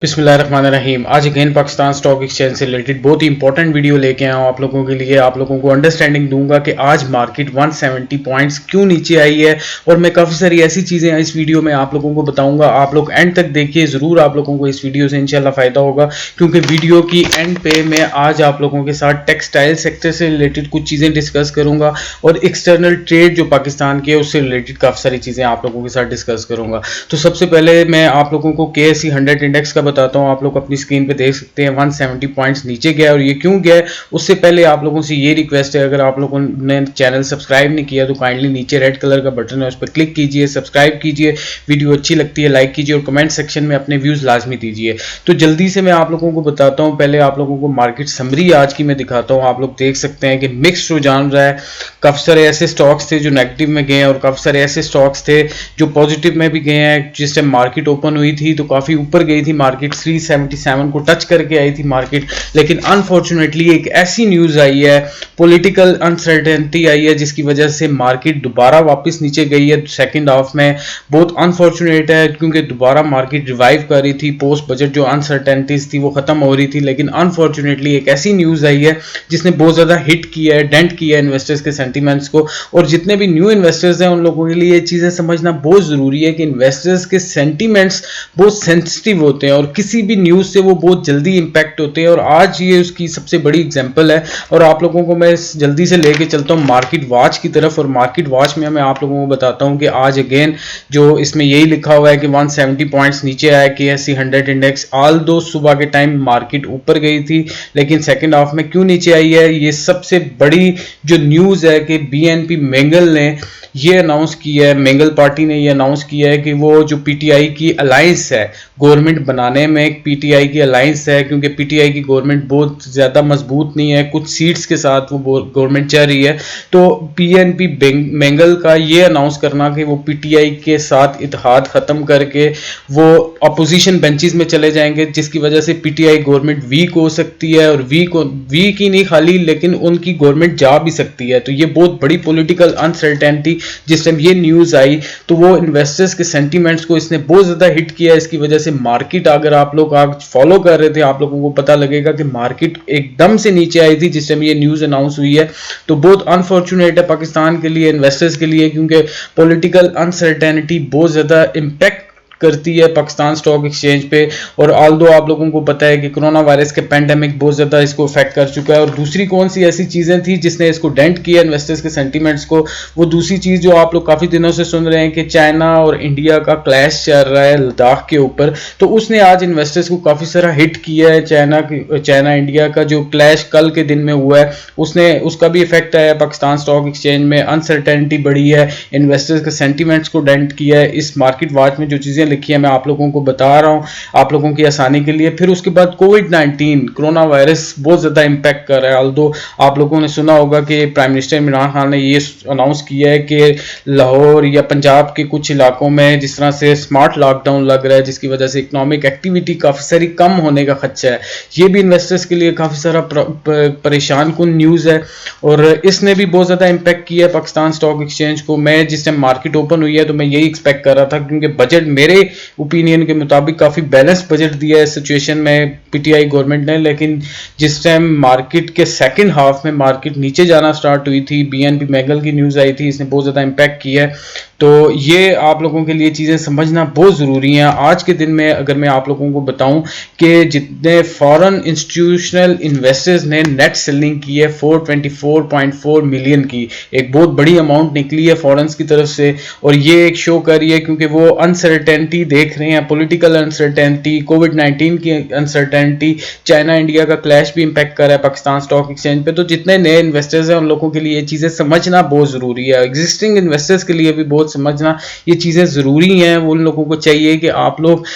बिस्मिल्लाहिर्रहमानिर्रहीम। आज again Pakistan stock exchange से रिलेटेड बहुत ही इंपॉर्टेंट वीडियो लेके आया हूँ आप लोगों के लिए। आप लोगों को अंडरस्टैंडिंग दूंगा कि आज मार्केट 170 पॉइंट्स क्यों नीचे आई है, और मैं काफ़ी सारी ऐसी चीज़ें इस वीडियो में आप लोगों को बताऊंगा। आप लोग एंड तक देखिए, ज़रूर आप लोगों को इस वीडियो से इंशाल्लाह फ़ायदा होगा, क्योंकि वीडियो की एंड पे मैं आज आप लोगों के साथ टेक्सटाइल सेक्टर से रिलेटेड कुछ चीज़ें डिस्कस करूँगा और एक्सटर्नल ट्रेड जो पाकिस्तान की है उससे रिलेटेड काफ़ी सारी चीज़ें आप लोगों के साथ डिस्कस करूँगा। तो सबसे पहले मैं आप लोगों को KSE 100 इंडेक्स का बताता हूं। आप लोग अपनी स्क्रीन पे देख सकते हैं 170 पॉइंट्स नीचे गया, और ये क्यों गया उससे पहले आप लोगों से ये रिक्वेस्ट है, अगर आप लोगों ने चैनल सब्सक्राइब नहीं किया तो काइंडली नीचे रेड कलर का बटन है उस पर क्लिक कीजिए, सब्सक्राइब कीजिए, वीडियो अच्छी लगती है लाइक कीजिए और कमेंट सेक्शन में अपने व्यूज लाजमी दीजिए। तो जल्दी से मैं आप लोगों को बताता हूँ, पहले आप लोगों को मार्केट समरी आज की मैं दिखाता हूँ। आप लोग देख सकते हैं कि मिक्स्ड रुझान रहा है। काफी सारे ऐसे स्टॉक्स थे जो नेगेटिव में गए हैं और काफी सारे ऐसे स्टॉक्स थे जो पॉजिटिव में भी गए हैं। जिस टाइम मार्केट ओपन हुई थी तो काफी ऊपर गई थी मार्केट, 377 को टच करके आई थी मार्केट, लेकिन अनफॉर्चुनेटली एक ऐसी न्यूज आई है, पॉलिटिकल अनसर्टेनिटी आई है, जिसकी वजह से मार्केट दोबारा वापस नीचे गई है सेकंड हाफ में। बहुत अनफॉर्चुनेट है, क्योंकि दोबारा मार्केट रिवाइव कर रही थी, पोस्ट बजट जो अनसर्टेनिटीज थी वो खत्म हो रही थी, लेकिन अनफॉर्चुनेटली एक ऐसी न्यूज आई है जिसने बहुत ज्यादा हिट किया है, डेंट किया है इन्वेस्टर्स के सेंटीमेंट्स को। और जितने भी न्यू इन्वेस्टर्स हैं उन लोगों के लिए ये चीजें समझना बहुत जरूरी है कि इन्वेस्टर्स के सेंटीमेंट्स बहुत सेंसिटिव होते हैं और किसी भी न्यूज से वो बहुत जल्दी इंपैक्ट होते हैं, और आज ये उसकी सबसे बड़ी एग्जांपल है। और आप लोगों को मैं जल्दी से लेके चलता हूँ मार्केट वॉच की तरफ, और मार्केट वॉच में मैं आप लोगों को बताता हूँ कि आज अगेन जो इसमें यही लिखा हुआ है कि 170 पॉइंट्स नीचे आया KSE 100 इंडेक्स। ऑल दो सुबह के टाइम मार्केट ऊपर गई थी, लेकिन सेकेंड हाफ में क्यों नीचे आई है, ये सबसे बड़ी जो न्यूज है कि BNP मैंगल ने ये अनाउंस किया है, मैंगल पार्टी ने ये अनाउंस किया है कि वो जो PTI की अलायंस है गवर्नमेंट बनाने में, एक PTI की अलायंस है, क्योंकि PTI की गवर्नमेंट बहुत ज्यादा मजबूत नहीं है, कुछ सीट्स के साथ वो गवर्नमेंट चल रही है। तो BNP मैंगल का ये अनाउंस करना कि वो PTI के साथ इत्तेहाद खत्म करके वो अपोजिशन बेंचेस में चले जाएंगे, जिसकी वजह से PTI गवर्नमेंट वीक हो सकती है, और वीक ही नहीं खाली लेकिन उनकी गवर्नमेंट जा भी सकती है। तो ये बहुत बड़ी पॉलिटिकल अनसर्टेनिटी जिस टाइम ये न्यूज आई तो वो इन्वेस्टर्स के सेंटीमेंट्स को इसने बहुत ज्यादा हिट किया। इसकी वजह से मार्केट, अगर आप लोग आज फॉलो कर रहे थे आप लोगों को पता लगेगा कि मार्केट एकदम से नीचे आई थी जिस टाइम ये न्यूज अनाउंस हुई है। तो बहुत अनफॉर्चुनेट है पाकिस्तान के लिए, इन्वेस्टर्स के लिए, क्योंकि पॉलिटिकल अनसर्टेनिटी बहुत ज्यादा इंपैक्ट करती है पाकिस्तान स्टॉक एक्सचेंज पे। और ऑल्दो आप लोगों को पता है कि कोरोना वायरस के पैंडेमिक बहुत ज़्यादा इसको अफेक्ट कर चुका है। और दूसरी कौन सी ऐसी चीज़ें थी जिसने इसको डेंट किया इन्वेस्टर्स के सेंटीमेंट्स को, वो दूसरी चीज़ जो आप लोग काफ़ी दिनों से सुन रहे हैं कि चाइना और इंडिया का क्लैश चल रहा है लद्दाख के ऊपर, तो उसने आज इन्वेस्टर्स को काफ़ी सारा हिट किया है। चाइना इंडिया का जो क्लैश कल के दिन में हुआ है उसका भी इफेक्ट आया पाकिस्तान स्टॉक एक्सचेंज में, अनसर्टेनिटी बढ़ी है, इन्वेस्टर्स के सेंटीमेंट्स को डेंट किया है। इस मार्केट वॉच में जो चीज़ें लिखी है मैं आप लोगों को बता रहा हूं आप लोगों की आसानी के लिए। फिर उसके बाद कोविड-19 कोरोना वायरस बहुत ज्यादा इंपैक्ट कर रहा है। ऑल्दो आप लोगों ने सुना होगा कि प्राइम मिनिस्टर इमरान खान ने ये अनाउंस किया है कि लाहौर या पंजाब के कुछ इलाकों में जिस तरह से स्मार्ट लॉकडाउन लग रहा है, जिसकी वजह से इकोनॉमिक एक्टिविटी काफी सारी कम होने का खदशा है। ये भी इन्वेस्टर्स के लिए काफी सारा परेशान कुन न्यूज है, और इसने भी बहुत ज्यादा इंपैक्ट किया है पाकिस्तान स्टॉक एक्सचेंज को। मैं जिस टाइम मार्केट ओपन हुई है तो मैं यही एक्सपेक्ट कर रहा था, क्योंकि बजट मेरे ओपिनियन के मुताबिक काफी बैलेंस बजट दिया है इस सिचुएशन में PTI गवर्नमेंट ने, लेकिन जिस टाइम मार्केट के सेकंड हाफ में मार्केट नीचे जाना स्टार्ट हुई थी, BNP मैंगल की न्यूज आई थी, इसने बहुत ज्यादा इंपैक्ट किया है। तो ये आप लोगों के लिए चीजें समझना बहुत जरूरी है। आज के दिन में अगर मैं आप लोगों को बताऊं कि जितने फॉरेन इंस्टीट्यूशनल इन्वेस्टर्स ने नेट सेलिंग की है 424.4 मिलियन की, एक बहुत बड़ी अमाउंट निकली है फॉरेन्स की तरफ से, और ये एक शो कर रही है क्योंकि वो अनसर्टेनिटी देख रहे हैं, पॉलिटिकल अनसर्टेनिटी, कोविड-19 की अनसर्टेनिटी, चाइना इंडिया का क्लैश भी इंपैक्ट कर रहा है पाकिस्तान स्टॉक एक्सचेंज पे। तो जितने नए इन्वेस्टर्स हैं उन लोगों के लिए ये चीजें समझना बहुत जरूरी है, एग्जिस्टिंग इन्वेस्टर्स के लिए भी बहुत समझना ये चीजें जरूरी हैं। उन लोगों को चाहिए कि आप लोग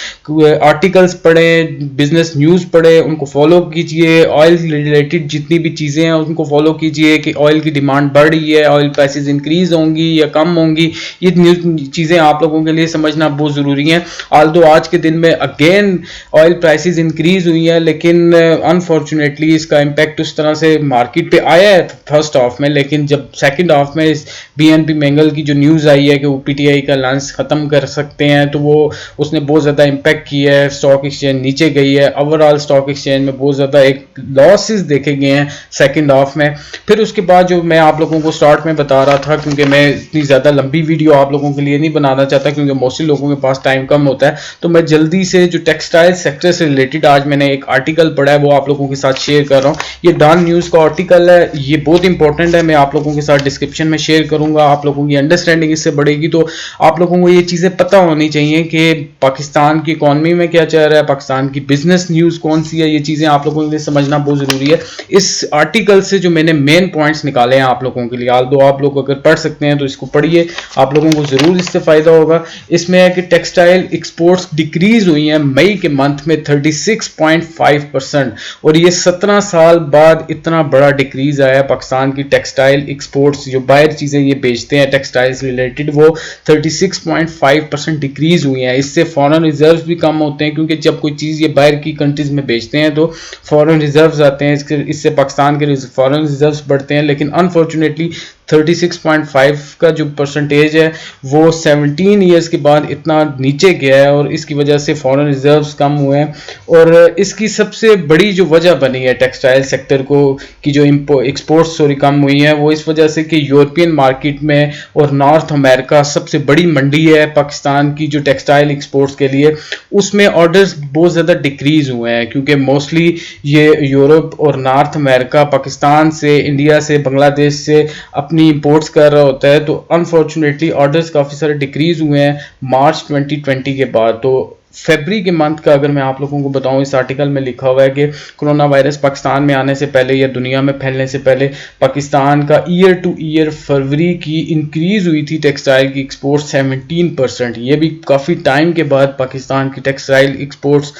आर्टिकल्स पढ़ें, बिजनेस न्यूज पढ़ें, उनको फॉलो कीजिए, ऑयल रिलेटेड जितनी भी चीजें हैं उनको फॉलो कीजिए कि ऑयल की डिमांड बढ़ रही है, ऑयल प्राइसेस इंक्रीज होंगी या कम होंगी, ये चीजें आप लोगों के लिए समझना बहुत जरूरी है। ऑल्दो आज के दिन में अगेन ऑयल प्राइसेस इंक्रीज हुई हुई हैं, लेकिन अनफॉर्चुनेटली इसका इम्पैक्ट उस तरह से मार्केट पे आया है फर्स्ट हाफ में, लेकिन जब सेकंड हाफ में इस बीएनपी मैंगल की जो न्यूज़ आई है कि वो पीटीआई का लॉन्च ख़त्म कर सकते हैं, तो वो उसने बहुत ज़्यादा इम्पैक्ट किया है, स्टॉक एक्सचेंज नीचे गई है, ओवरऑल स्टॉक एक्सचेंज में बहुत ज़्यादा एक लॉसेस देखे गए हैं सेकंड हाफ में। फिर उसके बाद जो मैं आप लोगों को स्टार्ट में बता रहा था, क्योंकि मैं इतनी ज़्यादा लंबी वीडियो आप लोगों के लिए नहीं बनाना चाहता क्योंकि मोस्टली लोगों के पास टाइम कम होता है, तो मैं जल्दी से जो टेक्सटाइल सेक्टर से रिलेटेड आज मैंने एक आर्टिकल पढ़ा है वो आप लोगों के साथ शेयर कर रहा हूँ। ये डॉन न्यूज़ का आर्टिकल है, ये बहुत इंपॉर्टेंट है, मैं आप लोगों के साथ डिस्क्रिप्शन में शेयर करूंगा, आप लोगों की अंडरस्टैंडिंग इससे बढ़ेगी। तो आप लोगों को ये चीज़ें पता होनी चाहिए कि पाकिस्तान की इकॉनमी में क्या चल रहा है, पाकिस्तान की बिजनेस न्यूज़ कौन सी है, ये चीज़ें आप लोगों के लिए समझना बहुत ज़रूरी है। इस आर्टिकल से जो मैंने मेन पॉइंट्स निकाले हैं आप लोगों के लिए, दो आप लोग अगर पढ़ सकते हैं तो इसको पढ़िए, आप लोगों को ज़रूर इससे फ़ायदा होगा। इसमें है कि टेक्सटाइल एक्सपोर्ट्स डिक्रीज हुई हैं मई के मंथ में 36.5%, और ये 17 साल बाद इतना बड़ा डिक्रीज आया है पाकिस्तान की टेक्सटाइल एक्सपोर्ट्स, जो बाहर चीज़ें ये बेचते हैं टेक्सटाइल से रिलेटेड, वो 36.5% डिक्रीज हुई हैं। इससे फॉरेन रिजर्व भी कम होते हैं, क्योंकि जब कोई चीज़ ये बाहर की कंट्रीज में बेचते हैं तो फॉरेन रिजर्व्स आते हैं, इससे पाकिस्तान के फॉरेन रिजर्व्स बढ़ते हैं। लेकिन अनफॉर्चुनेटली 36.5 का जो परसेंटेज है वो 17 ईयर्स के बाद इतना नीचे गया है, और इसकी वजह से फॉरेन रिजर्व्स कम हुए हैं। और इसकी सबसे बड़ी जो वजह बनी है टेक्सटाइल सेक्टर को की जो एक्सपोर्ट्स कम हुई हैं, वो इस वजह से कि यूरोपियन मार्केट में और नॉर्थ अमेरिका सबसे बड़ी मंडी है पाकिस्तान की जो टेक्सटाइल एक्सपोर्ट्स के लिए, उसमें ऑर्डर्स बहुत ज़्यादा डिक्रीज हुए हैं, क्योंकि मोस्टली ये यूरोप और नॉर्थ अमेरिका पाकिस्तान से, इंडिया से, बांग्लादेश से अपनी इंपोर्ट्स कर रहा होता है। तो अनफॉर्चुनेटली ऑर्डर्स काफ़ी सारे डिक्रीज हुए हैं मार्च 2020 के बाद। तो फरवरी के मंथ का अगर मैं आप लोगों को बताऊं, इस आर्टिकल में लिखा हुआ है कि कोरोना वायरस पाकिस्तान में आने से पहले या दुनिया में फैलने से पहले पाकिस्तान का ईयर टू ईयर फरवरी की इंक्रीज हुई थी टेक्सटाइल की एक्सपोर्ट 17%। ये भी काफ़ी टाइम के बाद पाकिस्तान की टेक्सटाइल एक्सपोर्ट्स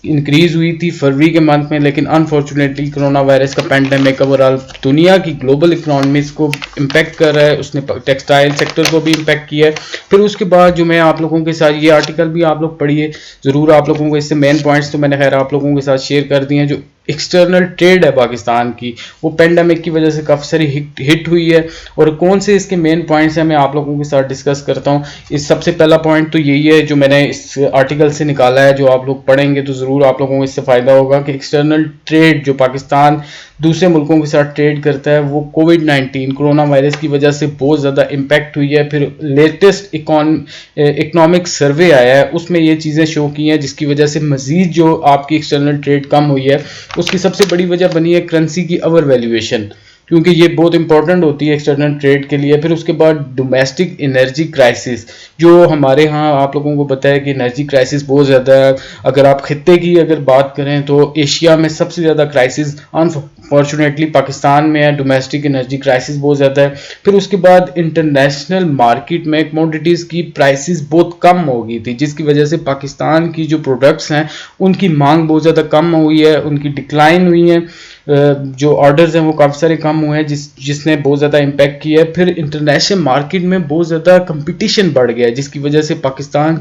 इंक्रीज हुई थी फरवरी के मंथ में। लेकिन अनफॉर्चुनेटली कोरोना वायरस का पैंडेमिक ओवरऑल दुनिया की ग्लोबल इकोनॉमीज को इम्पैक्ट कर रहा है, उसने टेक्सटाइल सेक्टर को भी इम्पैक्ट किया है। फिर उसके बाद जो मैं आप लोगों के साथ, ये आर्टिकल भी आप लोग पढ़िए ज़रूर, आप लोगों को इससे मेन पॉइंट्स तो मैंने खैर आप लोगों के साथ शेयर कर दिए हैं। जो एक्सटर्नल ट्रेड है पाकिस्तान की, वो पेंडेमिक की वजह से काफ़ी सारी हिट हुई है, और कौन से इसके मेन पॉइंट्स हैं मैं आप लोगों के साथ डिस्कस करता हूँ। इस सबसे पहला पॉइंट तो यही है जो मैंने इस आर्टिकल से निकाला है, जो आप लोग पढ़ेंगे तो ज़रूर आप लोगों को इससे फ़ायदा होगा कि एक्सटर्नल ट्रेड जो पाकिस्तान दूसरे मुल्कों के साथ ट्रेड करता है, वो कोविड-19 कोरोना वायरस की वजह से बहुत ज़्यादा इम्पैक्ट हुई है। फिर लेटेस्ट इकोनॉमिक सर्वे आया है, उसमें ये चीज़ें शो की हैं, जिसकी वजह से मज़ीद जो आपकी एक्सटर्नल ट्रेड कम हुई है, उसकी सबसे बड़ी वजह बनी है करेंसी की ओवर वैल्यूएशन, क्योंकि ये बहुत इंपॉर्टेंट होती है एक्सटर्नल ट्रेड के लिए। फिर उसके बाद डोमेस्टिक एनर्जी क्राइसिस, जो हमारे यहाँ आप लोगों को पता है कि एनर्जी क्राइसिस बहुत ज़्यादा है। अगर आप खित्ते की अगर बात करें तो एशिया में सबसे ज़्यादा क्राइसिस अनफॉर्चुनेटली पाकिस्तान में है, डोमेस्टिक एनर्जी क्राइसिस बहुत ज़्यादा है। फिर उसके बाद इंटरनेशनल मार्केट में कमोडिटीज़ की प्राइसेस बहुत कम हो गई थी, जिसकी वजह से पाकिस्तान की जो प्रोडक्ट्स हैं उनकी मांग बहुत ज़्यादा कम हुई है, उनकी डिक्लाइन हुई है, जो ऑर्डर्स हैं वो काफ़ी सारे कम हुए हैं, जिसने बहुत ज़्यादा इम्पैक्ट किया है। फिर इंटरनेशनल मार्केट में बहुत ज़्यादा कंपटीशन बढ़ गया है, जिसकी वजह से पाकिस्तान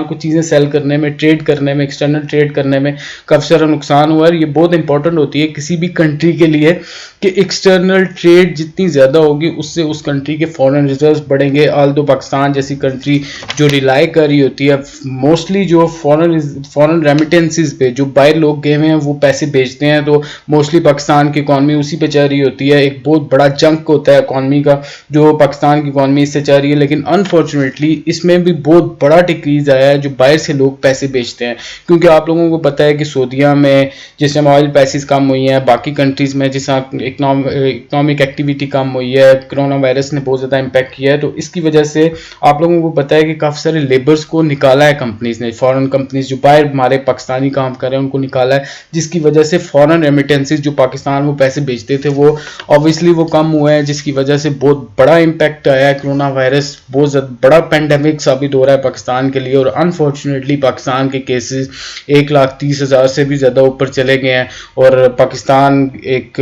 को चीज़ें सेल करने में, ट्रेड करने में, एक्सटर्नल ट्रेड करने में काफ़ी सारा नुकसान हुआ है। ये बहुत इंपॉर्टेंट होती है किसी भी कंट्री के लिए कि एक्सटर्नल ट्रेड जितनी ज़्यादा होगी उससे उस कंट्री के फॉरेन रिजर्व्स बढ़ेंगे। आल्दो पाकिस्तान जैसी कंट्री जो रिलाई कर रही होती है मोस्टली जो फॉरेन रेमिटेंसेस पे, जो बाहर लोग गए हुए हैं वो पैसे भेजते हैं, तो मोस्टली पाकिस्तान की इकॉनमी उसी पे चल रही होती है। एक बहुत बड़ा जंक होता है इकॉनमी का जो पाकिस्तान की इकॉनमी इससे चल रही है। लेकिन अनफॉर्चुनेटली इसमें भी बहुत बड़ा डिक्रीज आया है जो बाहर से लोग पैसे बेचते हैं, क्योंकि आप लोगों को पता है कि सऊदीया में जिस ऑयल प्राइसेस कम हुई हैं, बाकी कंट्रीज़ में जिस इकोनॉमिक एक्टिविटी कम हुई है, कोरोना वायरस ने बहुत ज़्यादा इम्पैक्ट किया है। तो इसकी वजह से आप लोगों को पता है कि काफ़ी सारे लेबर्स को निकाला है कंपनीज़ ने, फॉरेन कंपनीज जो बाहर हमारे पाकिस्तानी काम कर रहे हैं उनको निकाला है, जिसकी वजह से फॉरेन रेमिटेंसेस जो पाकिस्तान में पैसे बेचते थे वो ऑब्वियसली वो कम हुए हैं, जिसकी वजह से बहुत बड़ा इम्पैक्ट आया है। कोरोना वायरस बहुत ज़्यादा बड़ा पेंडेमिक साबित हो रहा है पाकिस्तान के लिए, और अनफॉर्चुनेटली पाकिस्तान के केसेस 1,30,000 से भी ज़्यादा ऊपर चले गए हैं, और पाकिस्तान एक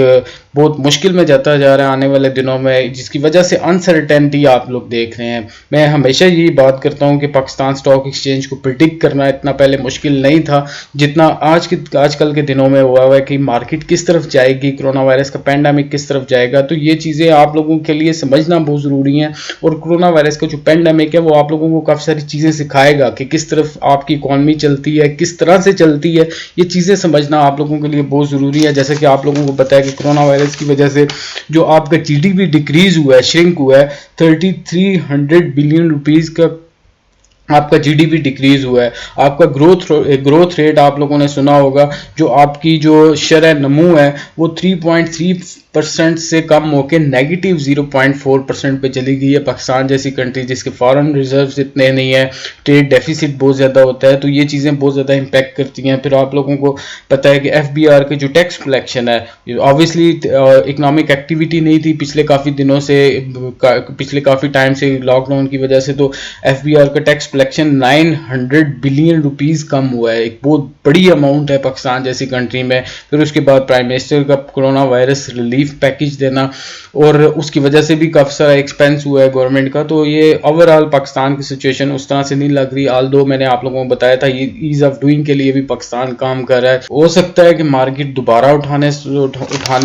बहुत मुश्किल में जाता जा रहा है आने वाले दिनों में, जिसकी वजह से अनसर्टेनिटी आप लोग देख रहे हैं। मैं हमेशा यही बात करता हूं कि पाकिस्तान स्टॉक एक्सचेंज को प्रिडिक्ट करना इतना पहले मुश्किल नहीं था जितना आजकल के दिनों में हुआ है कि मार्केट किस तरफ जाएगी, कोरोना वायरस का पैंडेमिक किस तरफ जाएगा। तो ये चीज़ें आप लोगों के लिए समझना बहुत ज़रूरी है। और कोरोना वायरस का जो पैंडेमिक है वो आप लोगों को काफ़ी सारी चीज़ें सिखाएगा कि किस तरफ आपकी इकॉनमी चलती है, किस तरह से चलती है। ये चीज़ें समझना आप लोगों के लिए बहुत ज़रूरी है। जैसे कि आप लोगों को पता है कि कोरोना वायरस की वजह से जो आपका जीडीपी डिक्रीज हुआ है, श्रिंक हुआ है, 3300 बिलियन रुपीज़ का आपका जीडीपी डिक्रीज हुआ है। आपका ग्रोथ रेट आप लोगों ने सुना होगा, जो आपकी जो शरह नमू है वो 3.3% से कम होकर नेगेटिव 0.4% पे चली गई है। पाकिस्तान जैसी कंट्री जिसके फॉरेन रिजर्व्स इतने नहीं है, ट्रेड डेफिसिट बहुत ज़्यादा होता है, तो ये चीज़ें बहुत ज़्यादा इम्पैक्ट करती हैं। फिर आप लोगों को पता है कि एफबीआर के जो टैक्स कलेक्शन है, ऑब्वियसली इकोनॉमिक एक्टिविटी नहीं थी पिछले काफ़ी दिनों से, पिछले काफ़ी टाइम से लॉकडाउन की वजह से, तो एफबीआर का टैक्स कलेक्शन 900 बिलियन रुपीस कम हुआ है। एक बहुत बड़ी अमाउंट है पाकिस्तान जैसी कंट्री में। फिर उसके बाद प्राइम मिनिस्टर का कोरोना वायरस रिलीफ पैकेज देना, और उसकी वजह से भी काफ़ी सारा एक्सपेंस हुआ है गवर्नमेंट का। तो ये ओवरऑल पाकिस्तान की सिचुएशन उस तरह से नहीं लग रही। आल्दो मैंने आप लोगों को बताया था ये ईज ऑफ डूइंग के लिए भी पाकिस्तान काम कर रहा है। हो सकता है कि मार्केट दोबारा उठाने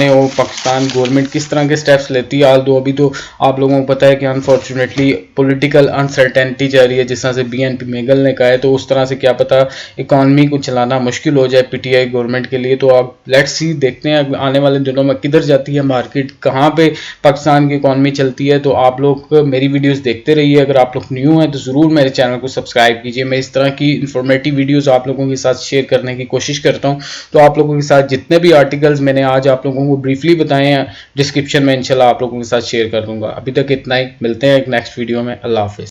हो, पाकिस्तान गवर्नमेंट किस तरह के स्टेप्स लेती है। आल्दो अभी तो आप लोगों को पता है कि अनफॉर्चुनेटली पॉलिटिकल अनसर्टेनिटी जा रही है, जिस तरह से बीएनपी मेगल ने कहा है, तो उस तरह से क्या पता इकॉनमी को चलाना मुश्किल हो जाए पीटीआई गवर्नमेंट के लिए। तो आप लेट्स सी, देखते हैं आने वाले दिनों में किधर जाती है मार्केट, कहाँ पे पाकिस्तान की इकॉनमी चलती है। तो आप लोग मेरी वीडियोस देखते रहिए। अगर आप लोग न्यू हैं तो ज़रूर मेरे चैनल को सब्सक्राइब कीजिए। मैं इस तरह की इंफॉर्मेटिव वीडियोस आप लोगों के साथ शेयर करने की कोशिश करता हूँ। तो आप लोगों के साथ जितने भी आर्टिकल्स मैंने आज आप लोगों को ब्रीफली बताए हैं, डिस्क्रिप्शन में इंशाल्लाह आप लोगों के साथ शेयर कर दूंगा। अभी तक इतना ही, मिलते हैं एक नेक्स्ट वीडियो में। अल्लाह हाफिज़।